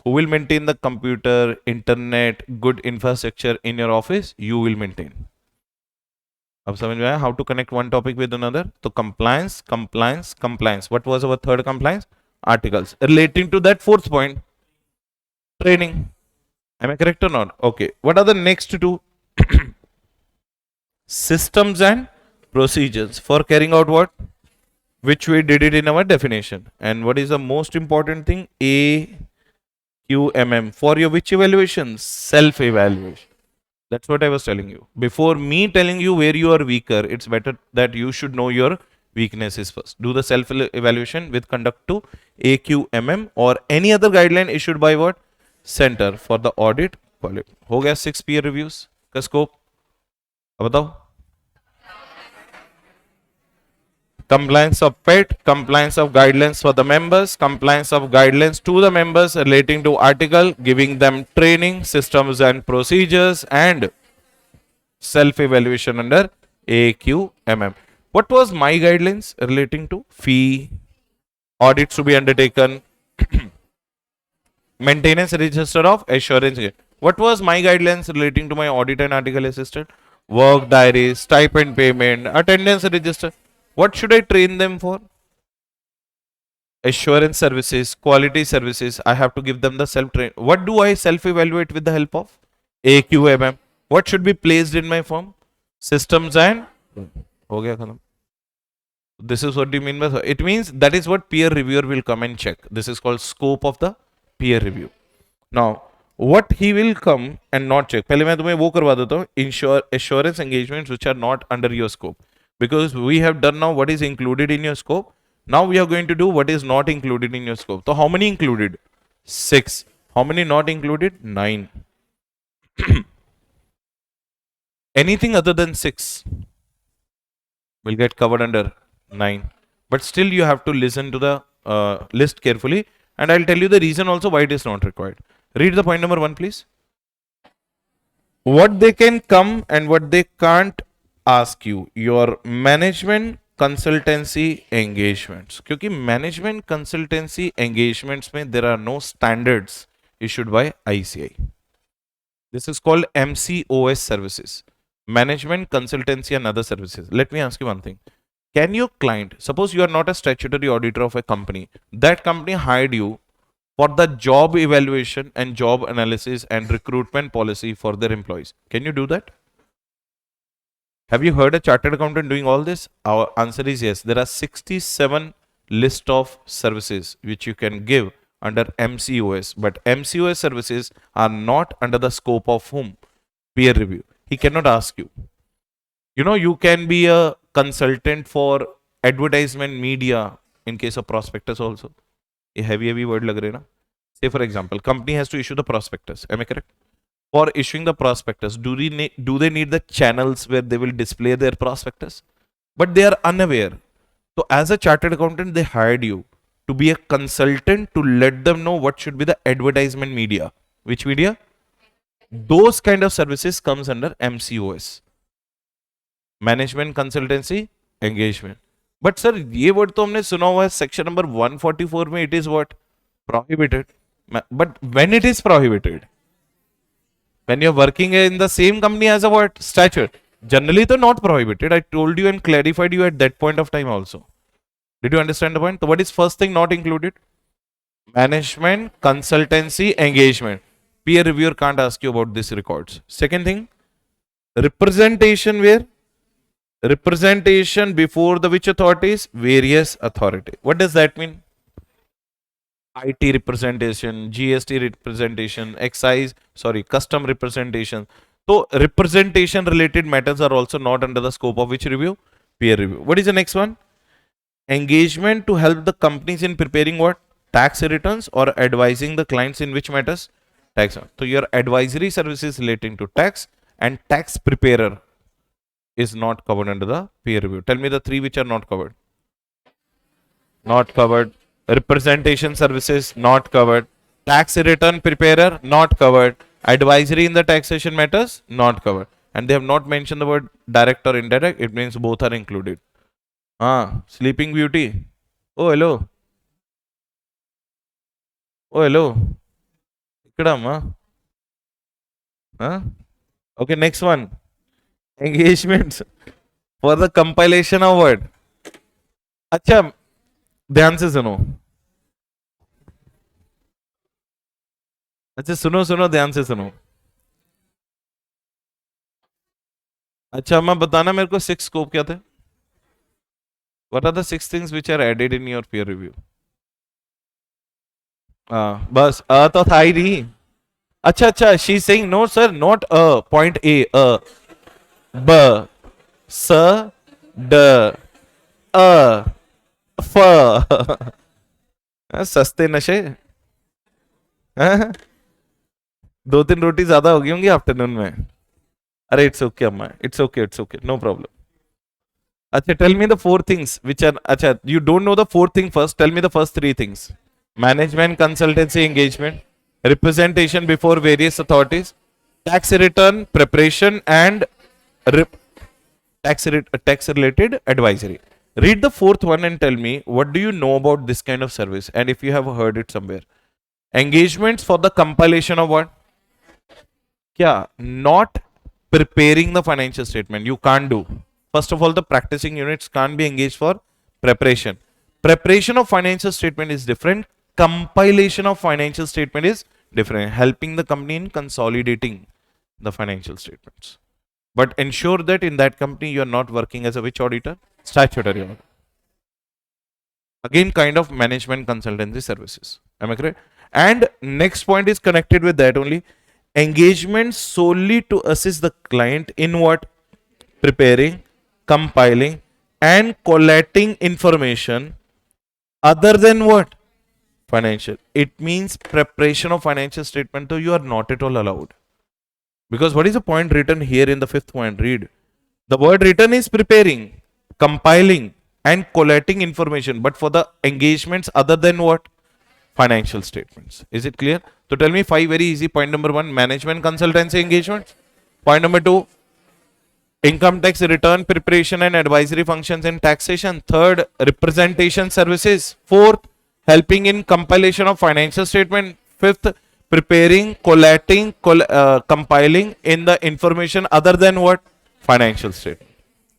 Who will maintain the computer, internet, good infrastructure in your office? You will maintain. अब समझ में आया how to connect one topic with another? तो compliance, compliance, compliance. What was our third compliance? Articles. Relating to that fourth point, training. Am I correct or not? Okay. What are the next two? Systems and procedures for carrying out what? Which we did it in our definition. And what is the most important thing? AQMM. For your which evaluation? Self-evaluation. That's what I was telling you. Before me telling you where you are weaker, it's better that you should know your weaknesses first. Do the self-evaluation with conduct to AQMM or any other guideline issued by what? Center for the audit quality. हो गया 6 peer reviews का scope. अब बताओ. Compliance of PET, compliance of guidelines for the members, compliance of guidelines to the members relating to article, giving them training, systems and procedures, and self-evaluation under AQMM. What was my guidelines relating to fee, audits to be undertaken, maintenance register of assurance? What was my guidelines relating to my audit and article assistant? Work diaries, stipend payment, attendance register. What should I train them for? Assurance services, quality services. I have to give them the self-train. What do I self-evaluate with the help of? AQMM. What should be placed in my form? Systems and हो गया खत्म. This is what you mean by it means that is what peer reviewer will come and check. This is called scope of the peer review. Now, what he will come and not check. पहले मैं तुम्हें वो करवा देता हूँ assurance engagements which are not under your scope, because we have done now what is included in your scope. Now we are going to do what is not included in your scope. So how many included? 6. How many not included? 9. Anything other than 6 will get covered under 9. But still you have to listen to the list carefully, and I'll tell you the reason also why it is not required. Read the point number 1, please. What they can come and what they can't ask you. Your management consultancy engagements. क्योंकि management consultancy engagements में there are no standards issued by ICI. This is called MCOS services. Management consultancy and other services. Let me ask you one thing. Can your client, suppose you are not a statutory auditor of a company, that company hired you for the job evaluation and job analysis and recruitment policy for their employees. Can you do that? Have you heard a chartered accountant doing all this? Our answer is yes. There are 67 list of services which you can give under MCOS, but MCOS services are not under the scope of whom? Peer review. He cannot ask you. You know, you can be a consultant for advertisement media in case of prospectus also. A heavy word lag raha hai na? Say for example, company has to issue the prospectus. Am I correct? For issuing the prospectus, do they need the channels where they will display their prospectus? But they are unaware. So as a chartered accountant, they hired you to be a consultant to let them know what should be the advertisement media. Which media? Those kind of services comes under MCOS. Management consultancy engagement. But sir, ये word तो हमने सुना हुआ है section number 144 में. It is what? Prohibited. But when it is prohibited? When you're working in the same company as a what? Statute. Generally तो not prohibited. I told you and clarified you at that point of time also. Did you understand the point? So what is first thing not included? Management consultancy engagement. Peer reviewer can't ask you about these records. Second thing, representation where? Representation before the which authorities? Various authority. What does that mean? IT representation, GST representation, excise, custom representation. So representation related matters are also not under the scope of which review? Peer review. What is the next one? Engagement to help the companies in preparing what? Tax returns or advising the clients in which matters? Tax. So your advisory services relating to tax and tax preparer is not covered under the peer review. Tell me the 3 which are not covered. Not covered. Representation services not covered. Tax return preparer not covered. Advisory in the taxation matters not covered. And they have not mentioned the word direct or indirect. It means both are included. Sleeping Beauty. Oh hello. Oh hello. Okay, next one. Engagements for the compilation of what? अच्छा ध्यान से सुनो. अच्छा सुनो ध्यान से सुनो. अच्छा मैं बताना मेरे को 6 स्कोप क्या थे? What are the 6 things which are added in your peer review? बस तो था ही नहीं. अच्छा she is saying no sir, not point A. B S D F. सस्ते नशे. 2-3 रोटी ज्यादा हो गई होंगी आफ्टरनून में. अरे इट्स ओके अम्मा, इट्स ओके, नो प्रॉब्लम. अच्छा tell me the 4 things which are. अच्छा you don't know the 4th thing first. Tell me the first 3 things. Management consultancy engagement, representation before various authorities, tax return preparation and tax related advisory. Read the fourth one and tell me what do you know about this kind of service and if you have heard it somewhere. Engagements for the compilation of what? Yeah, not preparing the financial statement. You can't do. First of all, the practicing units can't be engaged for preparation. Preparation of financial statement is different. Compilation of financial statement is different. Helping the company in consolidating the financial statements. But ensure that in that company you are not working as a which auditor? Statutory auditor. Again, kind of management consultancy services. Am I correct? And next point is connected with that only. Engagement solely to assist the client in what? Preparing, compiling, and collating information other than what? Financial. It means preparation of financial statement, though you are not at all allowed. Because what is the point written here in the fifth point? Read. The word written is preparing, compiling, and collating information, but for the engagements other than what? Financial statements. Is it clear? So tell me 5 very easy. Point number 1, management consultancy engagements. Point number 2, income tax return preparation and advisory functions in taxation. Third, representation services. Fourth, helping in compilation of financial statement. Fifth, preparing, collating, compiling in the information other than what? Financial statement.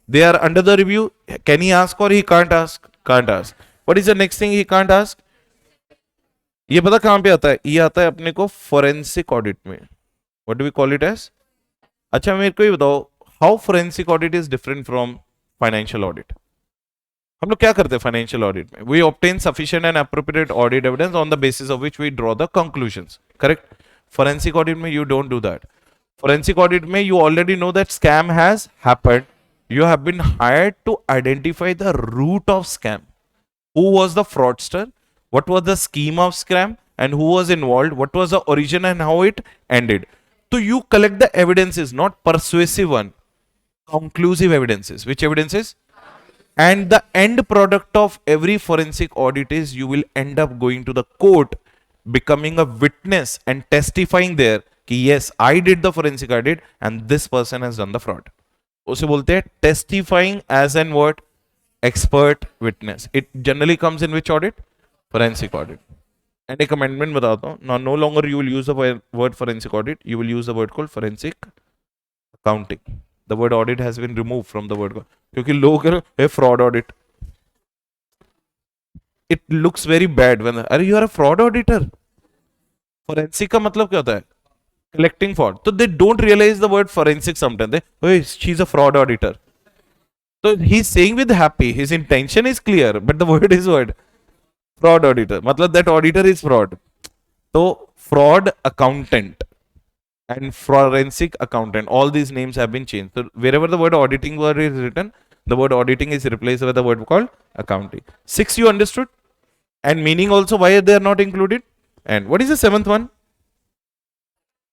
They are under the review. Can he ask or he can't ask? Can't ask. What is the next thing he can't ask? ये पता कहां पे आता है? ये आता है अपने को फोरेंसिक ऑडिट में. What do we call it as? अच्छा मेरे को ये बताओ, how forensic audit is different from financial audit? हम लोग क्या करते हैं फाइनेंशियल ऑडिट में? We obtain sufficient and appropriate audit evidence on the basis of which we draw the conclusions. Correct? Forensic audit में you don't do that. Forensic audit में you already know that scam has happened. You have been hired to identify the root of scam. Who was the fraudster? What was the scheme of scam? And who was involved? What was the origin and how it ended? So you collect the evidences, not persuasive one, conclusive evidences. Which evidences? And the end product of every forensic audit is you will end up going to the court, becoming a witness and testifying there कि yes, I did the forensic audit and this person has done the fraud. उसे बोलते हैं testifying as an word expert witness. It generally comes in which audit? Forensic audit. And एक amendment बताता हूँ. Now no longer you will use the word forensic audit, you will use the word called forensic accounting. The word audit has been remove from the word, क्योंकि लोग है fraud audit. It looks very bad when अरे you are a fraud auditor. Forensic का मतलब क्या होता है? Collecting fraud. So they don't realize the word forensic sometimes. They, oh, she's a fraud auditor. So he's saying with happy. His intention is clear, but the word is what? Fraud auditor. Matlab that auditor is fraud. So fraud accountant and forensic accountant. All these names have been changed. So wherever the word auditing word is written, the word auditing is replaced with the word called accounting. 6 you understood? And meaning also why they are not included. And what is the 7th one?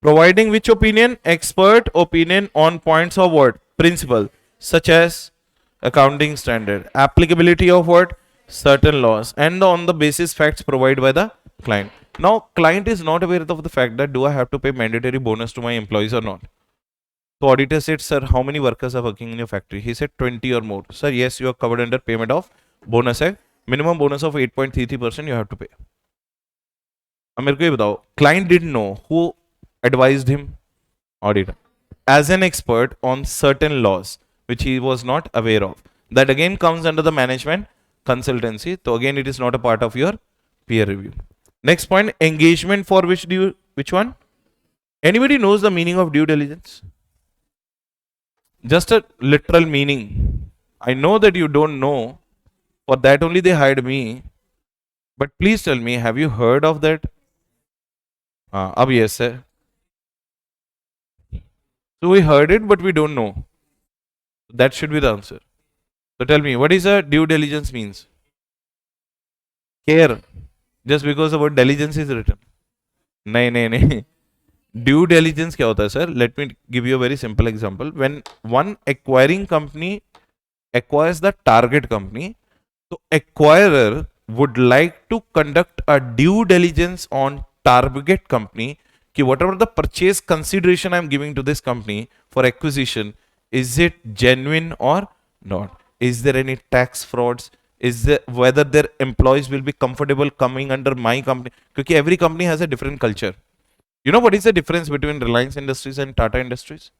Providing which opinion? Expert opinion on points of what? Principle, such as accounting standard, applicability of what? Certain laws, and on the basis facts provided by the client. Now, client is not aware of the fact that do I have to pay mandatory bonus to my employees or not. So auditor said, sir, how many workers are working in your factory? He said 20 or more. Sir, yes, you are covered under payment of bonus act. Minimum bonus of 8.33% you have to pay. अब मेरे को ये बताओ, client didn't know who advised him? Auditor. As an expert on certain laws which he was not aware of. That again comes under the management consultancy. So again it is not a part of your peer review. Next point, engagement for which one? Anybody knows the meaning of due diligence? Just a literal meaning. I know that you don't know. For that only they hired me. But please tell me, have you heard of that? Ab yes sir. So we heard it, but we don't know. That should be the answer. So tell me, what is a due diligence means? Care. Just because the word diligence is written. नहीं. Due diligence क्या होता है sir? Let me give you a very simple example. When one acquiring company acquires the target company, so acquirer would like to conduct a due diligence on target company कि whatever the purchase consideration I am giving to this company for acquisition, Is it genuine or not? Is there any tax frauds? Is there whether their employees will be comfortable coming under my company? Because every company has a different culture. You know what is the difference between Reliance Industries and Tata Industries?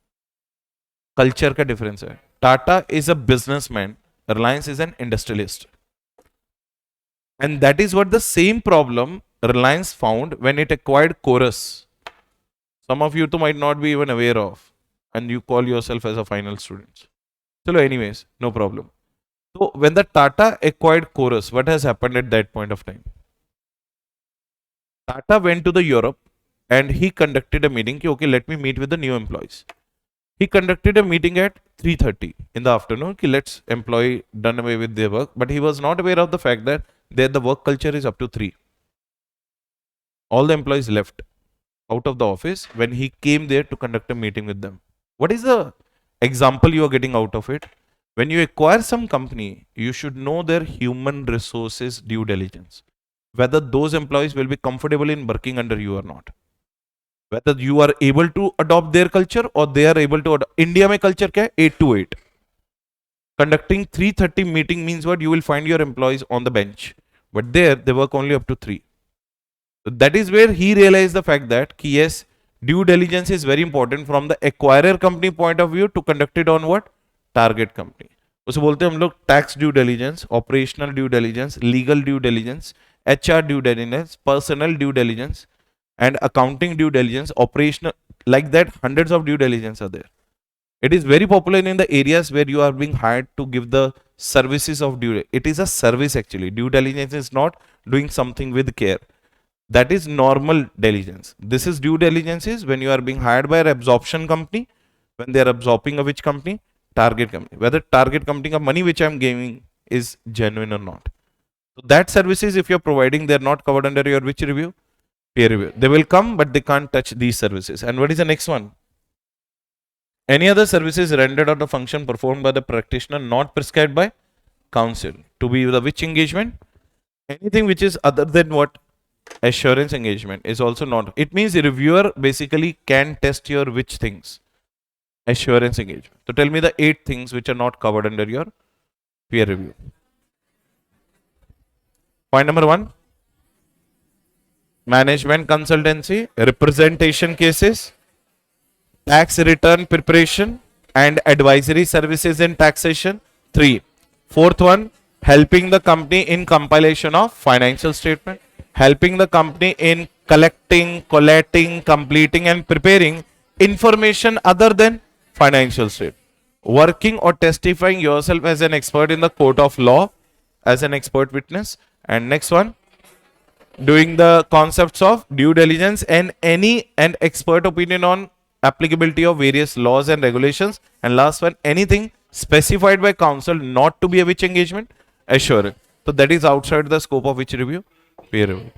Culture का difference है. Tata is a businessman. Reliance is an industrialist. And that is what the same problem Reliance found when it acquired Chorus. Some of you too might not be even aware of. And you call yourself as a final student. So anyways, no problem. So when the Tata acquired Chorus, what has happened at that point of time? Tata went to the Europe and he conducted a meeting. Okay, let me meet with the new employees. He conducted a meeting at 3:30 in the afternoon. Okay, let's employee done away with their work. But he was not aware of the fact that there the work culture is up to 3. All the employees left out of the office when he came there to conduct a meeting with them. What is the example you are getting out of it? When you acquire some company, you should know their human resources due diligence. Whether those employees will be comfortable in working under you or not. Whether you are able to adopt their culture or they are able to adopt. India mein culture kya hai? 8 to 8. Conducting 3:30 meeting means what? You will find your employees on the bench. But there, they work only up to 3. So that is where he realized the fact that yes, due diligence is very important from the acquirer company point of view to conduct it on what? Target company. उसे बोलते हैं हम लोग tax due diligence, operational due diligence, legal due diligence, HR due diligence, personal due diligence and accounting due diligence, operational, like that hundreds of due diligence are there. It is very popular in the areas where you are being hired to give the services of due. It is a service actually. Due diligence is not doing something with care. That is normal diligence. This is due diligence is when you are being hired by an absorption company, when they are absorbing a which company? Target company. Whether target company of money which I am giving is genuine or not. So that services if you are providing, they are not covered under your which review? Peer review. They will come, but they can't touch these services. And what is the next one? Any other services rendered or the function performed by the practitioner not prescribed by council. To be the which engagement? Anything which is other than what? Assurance engagement is also not. It means the reviewer basically can test your which things? Assurance engagement. So tell me the 8 things which are not covered under your peer review. Point number 1. Management consultancy, representation cases, tax return preparation and advisory services in taxation. 3. Fourth one, helping the company in compilation of financial statement, helping the company in collecting, collating, completing and preparing information other than financial statement. Working or testifying yourself as an expert in the court of law, as an expert witness. And next one, doing the concepts of due diligence and expert opinion on applicability of various laws and regulations. And last one, anything specified by council not to be a which engagement? Assurance. So that is outside the scope of which review? Peer review.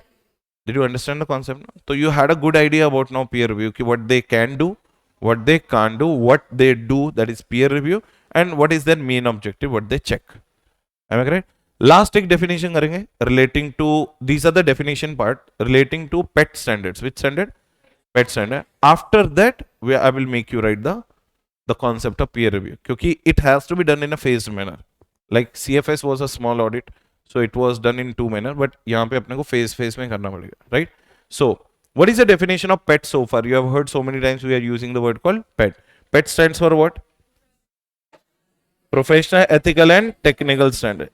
Did you understand the concept? So you had a good idea about now peer review, what they can do, what they can't do, what they do, that is peer review, and what is their main objective, what they check. Am I correct? Last एक definition करेंगे relating to, these are the definition part relating to PET standards. Which standard? PET standard. After that, I will make you write the concept of peer review. क्योंकि it has to be done in a phased manner. Like CFS was a small audit, so it was done in 2 manner. But यहाँ पे अपने को phase में करना पड़ेगा, right? So what is the definition of PET so far? You have heard so many times we are using the word called PET. PET stands for what? Professional, ethical, and technical standard.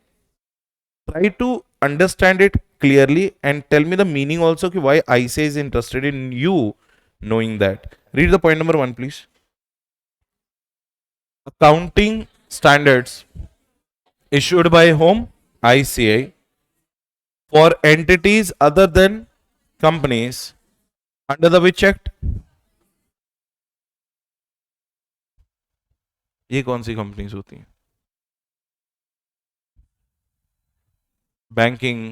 Try to understand it clearly and tell me the meaning also why ICAI is interested in you knowing that. Read the point number 1, please. Accounting standards issued by whom? ICAI for entities other than companies under the which act? ये कौन सी companies होती हैं? Banking,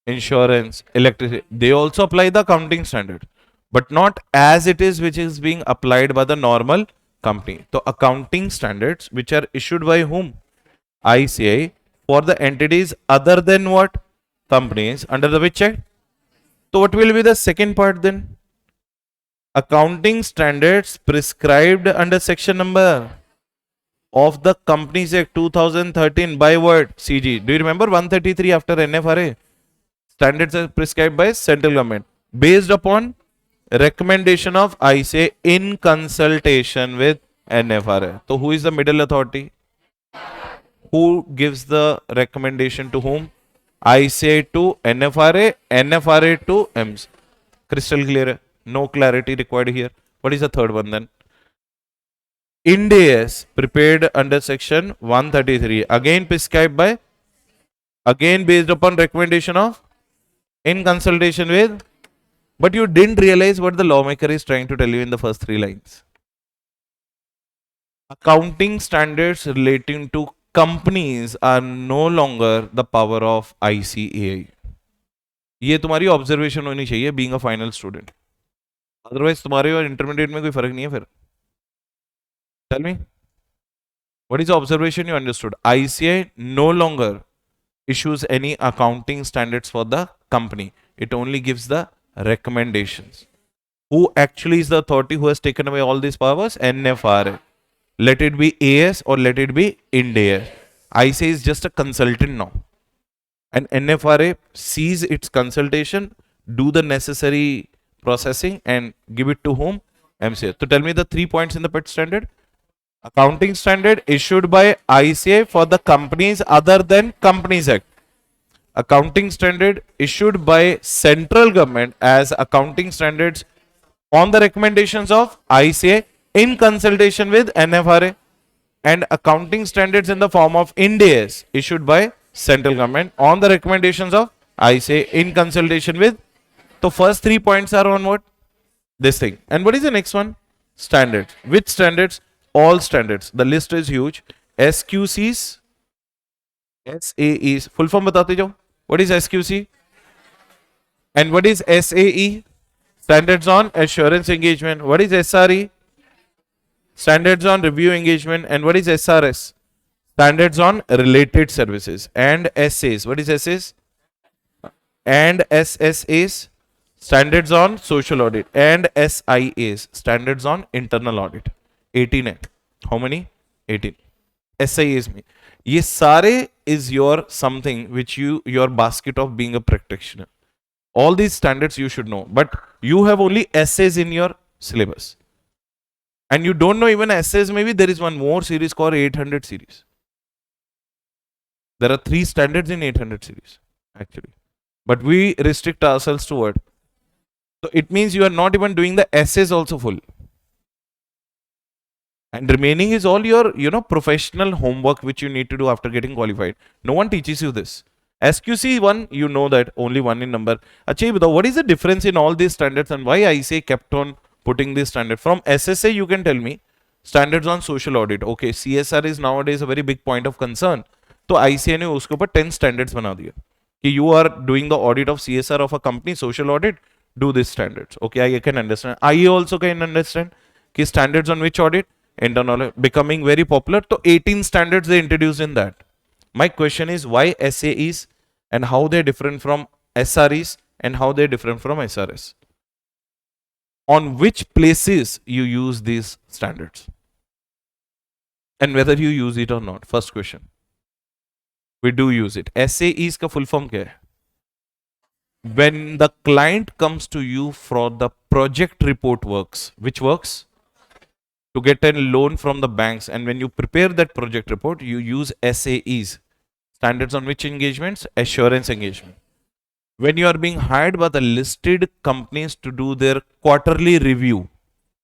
insurance, electricity, they also apply the accounting standard, but not as it is which is being applied by the normal company. So accounting standards which are issued by whom? ICAI for the entities other than what? Companies under the which act? So what will be the second part then? Accounting standards prescribed under section number of the Companies Act 2013 by word CG. Do you remember 133 after NFRA? Standards are prescribed by central government based upon recommendation of ICAI in consultation with NFRA. So who is the middle authority? Who gives the recommendation to whom? ICAI to NFRA, NFRA to EMS. Crystal clear. No clarity required here. What is the third one then? Ind AS prepared under section 133. Again prescribed by, again based upon recommendation of, in consultation with. But you didn't realize what the lawmaker is trying to tell you in the first 3 lines. Accounting standards relating to companies are no longer the power of ICAI. ये तुम्हारी observation होनी चाहिए being a final student, otherwise तुम्हारे और intermediate में कोई फर्क नहीं है फिर. Tell me what is the observation you understood? ICAI no longer issues any accounting standards for the company. It only gives the recommendations. Who actually is the authority who has taken away all these powers? NFRA. Let it be AS or let it be Ind AS. ICAI is just a consultant now. And NFRA sees its consultation, do the necessary processing and give it to whom? MCA. So tell me the 3 points in the PET standard. Accounting standard issued by ICAI for the companies other than Companies Act. Accounting standard issued by central government as accounting standards on the recommendations of ICAI in consultation with NFRA, and accounting standards in the form of Ind AS issued by central government on the recommendations of ICAI in consultation with. So first 3 points are on what? This thing. And what is the next one? Standards. Which standards? All standards. The list is huge. SQCs, SAEs. Full form batate jo. What is SQC? And what is SAE? Standards on assurance engagement. What is SRE? Standards on review engagement. And what is SRS? Standards on related services. And SAs. What is SAs? And SSAs. Standards on social audit. And SIAs. Standards on internal audit. 18 है. How many? 18. SIAs में. ये सारे is your something which your basket of being a practitioner. All these standards you should know. But you have only essays in your syllabus. And you don't know even essays. Maybe there is one more series called 800 series. There are 3 standards in 800 series actually. But we restrict ourselves to what? So it means you are not even doing the essays also full. And remaining is all your, professional homework which you need to do after getting qualified. No one teaches you this. SQC 1, you know that, only 1 in number. Achha, what is the difference in all these standards and why ICAI kept on putting this standard? From SSA, you can tell me, standards on social audit. Okay, CSR is nowadays a very big point of concern. So ICAI ने उसके ऊपर 10 standards बना दिया कि you are doing the audit of CSR of a company, social audit, do these standards. Okay, I can understand. I also can understand कि standards on which audit? Internal, becoming very popular. So 18 standards they introduced in that. My question is why SAEs and how they're different from SREs and how they're different from SRS. On which places you use these standards and whether you use it or not. First question. We do use it. SAEs का full form क्या है? When the client comes to you for the project report works, which works? To get a loan from the banks, and when you prepare that project report, you use SAEs. Standards on which engagements? Assurance engagement. When you are being hired by the listed companies to do their quarterly review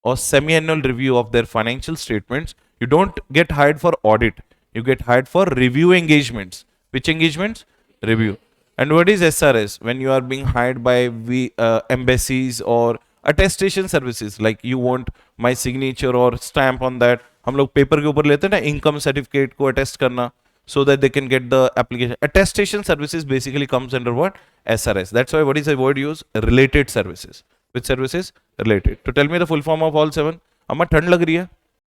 or semi-annual review of their financial statements, you don't get hired for audit. You get hired for review engagements. Which engagements? Review. And what is SRS? When you are being hired by embassies or attestation services, like you want my signature or stamp on that. हम लोग paper के ऊपर लेते हैं ना income certificate को attest करना, so that they can get the application. Attestation services basically comes under what? SRS. That's why what is the word used? Related services. Which services? Related. To tell me the full form of all 7. अम्मा ठंड लग रही है?